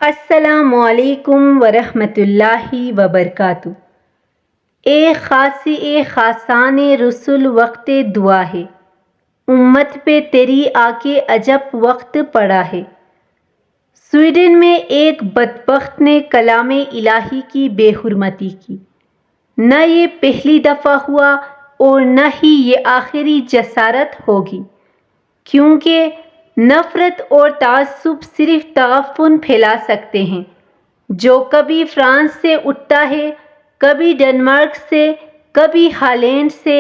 السلام علیکم ورحمۃ اللہ وبرکاتہ۔ اے خاصان رسول وقت دعا ہے، امت پہ تیری آ کے عجب وقت پڑا ہے۔ سویڈن میں ایک بدبخت نے کلام الہی کی بے حرمتی کی۔ نہ یہ پہلی دفعہ ہوا اور نہ ہی یہ آخری جسارت ہوگی، کیونکہ نفرت اور تعصب صرف تعفن پھیلا سکتے ہیں، جو کبھی فرانس سے اٹھتا ہے، کبھی ڈنمارک سے، کبھی ہالینڈ سے،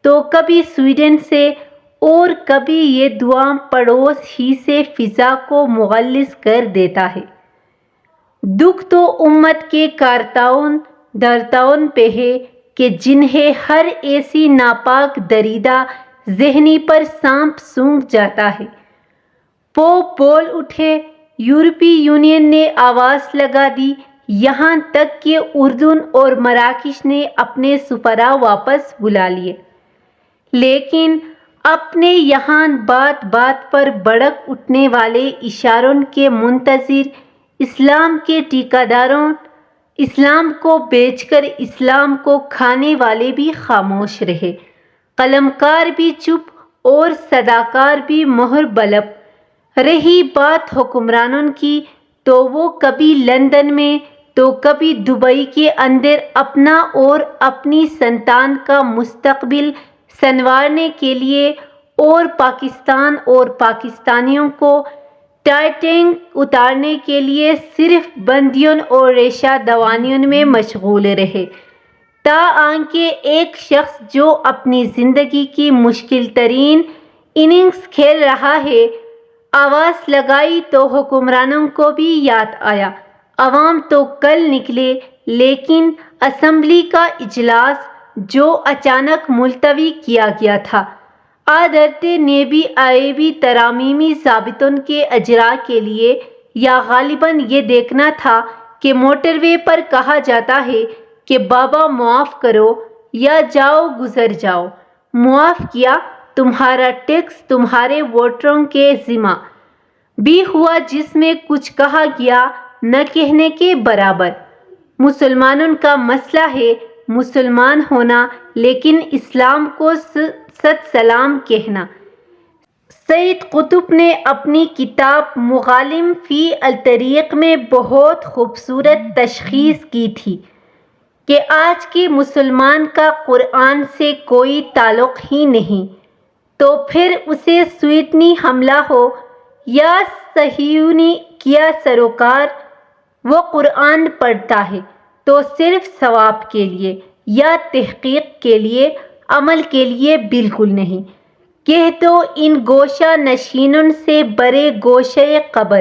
تو کبھی سویڈن سے، اور کبھی یہ دعا پڑوس ہی سے فضا کو مغلظ کر دیتا ہے۔ دکھ تو امت کے کارتاؤن دھرتاؤن پہ ہے کہ جنہیں ہر ایسی ناپاک دریدہ ذہنی پر سانپ سونگھ جاتا ہے۔ پوپ بول اٹھے، یورپی یونین نے آواز لگا دی، یہاں تک کہ اردن اور مراکش نے اپنے سفراء واپس بلا لیے، لیکن اپنے یہاں بات بات پر بھڑک اٹھنے والے اشاروں کے منتظر اسلام کے ٹھیکیداروں، اسلام کو بیچ کر اسلام کو کھانے والے بھی خاموش رہے، قلمکار بھی چپ اور صداکار بھی مہر بلب۔ رہی بات حکمرانوں کی، تو وہ کبھی لندن میں تو کبھی دبئی کے اندر اپنا اور اپنی سنتان کا مستقبل سنوارنے کے لیے اور پاکستان اور پاکستانیوں کو ٹائٹینک اتارنے کے لیے صرف بندیوں اور ریشہ دوانیوں میں مشغول رہے، تاکہ ایک شخص جو اپنی زندگی کی مشکل ترین اننگز کھیل رہا ہے، آواز لگائی تو حکمرانوں کو بھی یاد آیا۔ عوام تو کل نکلے، لیکن اسمبلی کا اجلاس جو اچانک ملتوی کیا گیا تھا، آدھرتے نیبی ترمیمی ضابطوں کے اجراء کے لیے، یا غالباً یہ دیکھنا تھا کہ موٹر وے پر کہا جاتا ہے کہ بابا معاف کرو یا جاؤ گزر جاؤ، معاف کیا، تمہارا ٹیکس تمہارے ووٹروں کے ذمہ بھی ہوا، جس میں کچھ کہا گیا نہ کہنے کے برابر۔ مسلمانوں کا مسئلہ ہے مسلمان ہونا، لیکن اسلام کو ست سلام کہنا۔ سید قطب نے اپنی کتاب مغالم فی الطریق میں بہت خوبصورت تشخیص کی تھی کہ آج کے مسلمان کا قرآن سے کوئی تعلق ہی نہیں، تو پھر اسے سویڈنی حملہ ہو یا صہیونی کیا سروکار، وہ قرآن پڑھتا ہے تو صرف ثواب کے لیے یا تحقیق کے لیے، عمل کے لیے بالکل نہیں۔ کہہ دو ان گوشہ نشینوں سے برے گوشۂ قبر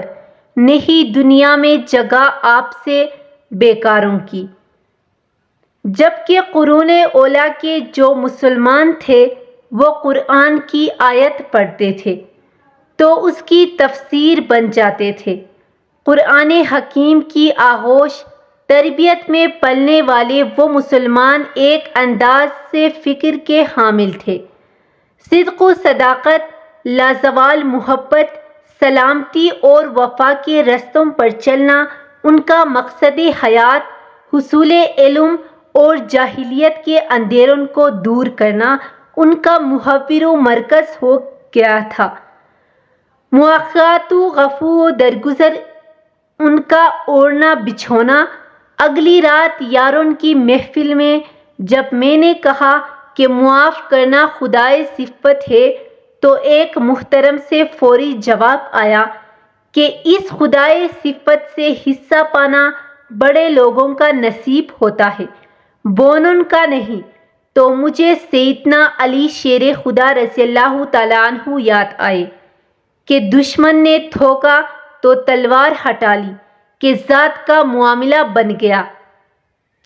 نہیں دنیا میں جگہ آپ سے بیکاروں کی۔ جبکہ قرون اولیٰ کے جو مسلمان تھے وہ قرآن کی آیت پڑھتے تھے تو اس کی تفسیر بن جاتے تھے۔ قرآن حکیم کی آغوش تربیت میں پلنے والے وہ مسلمان ایک انداز سے فکر کے حامل تھے۔ صدق و صداقت، لازوال محبت، سلامتی اور وفا کے رستوں پر چلنا ان کا مقصد حیات، حصول علم اور جاہلیت کے اندھیروں کو دور کرنا ان کا محور و مرکز ہو گیا تھا۔ مواخات و عفو و درگزر ان کا اوڑھنا بچھونا۔ اگلی رات یاروں کی محفل میں جب میں نے کہا کہ معاف کرنا خدائے صفت ہے، تو ایک محترم سے فوری جواب آیا کہ اس خدائے صفت سے حصہ پانا بڑے لوگوں کا نصیب ہوتا ہے، بونوں کا نہیں۔ تو مجھے سیدنا علی شیر خدا رضی اللہ تعالیٰ عنہ یاد آئے کہ دشمن نے تھوکا تو تلوار ہٹا لی کہ ذات کا معاملہ بن گیا۔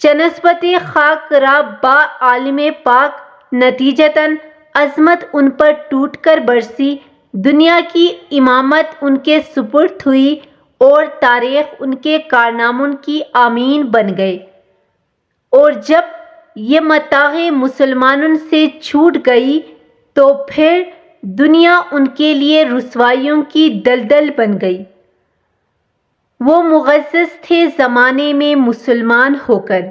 چنسبت خاک را با عالم پاک، نتیجتاً عظمت ان پر ٹوٹ کر برسی، دنیا کی امامت ان کے سپرد ہوئی اور تاریخ ان کے کارناموں کی امین بن گئے۔ اور جب یہ متاع مسلمانوں سے چھوٹ گئی تو پھر دنیا ان کے لیے رسوائیوں کی دلدل بن گئی۔ وہ معزز تھے زمانے میں مسلمان ہو کر،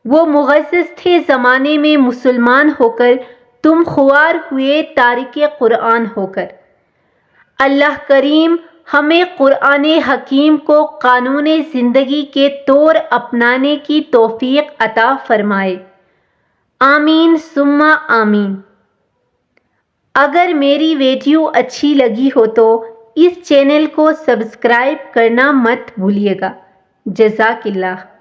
وہ معزز تھے زمانے میں مسلمان ہو کر، تم خوار ہوئے تارک قرآن ہو کر۔ اللہ کریم ہمیں قرآن حکیم کو قانون زندگی کے طور اپنانے کی توفیق عطا فرمائے، آمین ثم آمین۔ اگر میری ویڈیو اچھی لگی ہو تو اس چینل کو سبسکرائب کرنا مت بھولیے گا۔ جزاک اللہ۔